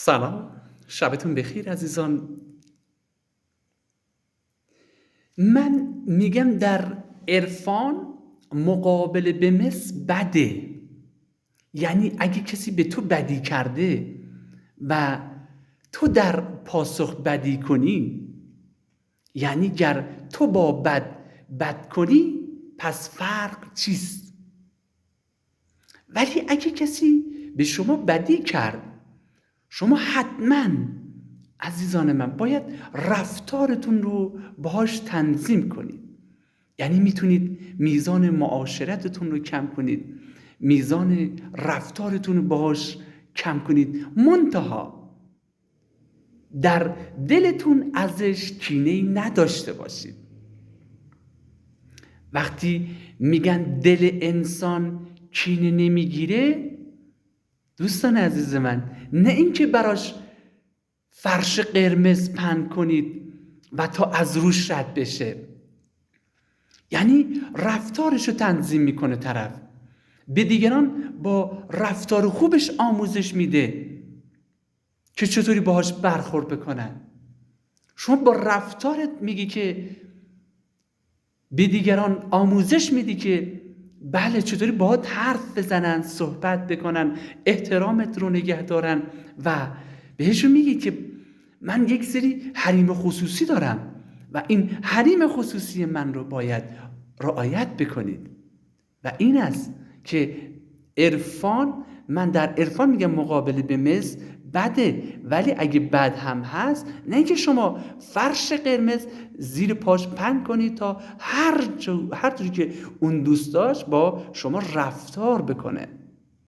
سلام، شبتون بخیر عزیزان. من میگم در عرفان مقابله به مس بده. یعنی اگه کسی به تو بدی کرده و تو در پاسخ بدی کنی، یعنی گر تو با بد کنی پس فرق چیست؟ ولی اگه کسی به شما بدی کرد، شما حتما عزیزان من باید رفتارتون رو باهاش تنظیم کنید. یعنی میتونید میزان معاشرتتون رو کم کنید، میزان رفتارتون رو باهاش کم کنید، منتها در دلتون ازش کینه‌ای نداشته باشید. وقتی میگن دل انسان کینه نمیگیره، دوستان عزیز من، نه اینکه براش فرش قرمز پهن کنید و تا از روش رد بشه. یعنی رفتارشو تنظیم میکنه طرف، به دیگران با رفتار خوبش آموزش میده که چطوری باهاش برخورد بکنن. شما با رفتارت میگی که به دیگران آموزش میدی که بله چطوری باهات حرف بزنن، صحبت بکنن، احترامت رو نگه دارن و بهشون میگی که من یک سری حریم خصوصی دارم و این حریم خصوصی من رو باید رعایت بکنید. و این است که عرفان، من در عرفان میگم مقابله به مس بده، ولی اگه بد هم هست، نه اینکه شما فرش قرمز زیر پاش پهن کنید تا هر جوری که اون دوست داشت با شما رفتار بکنه.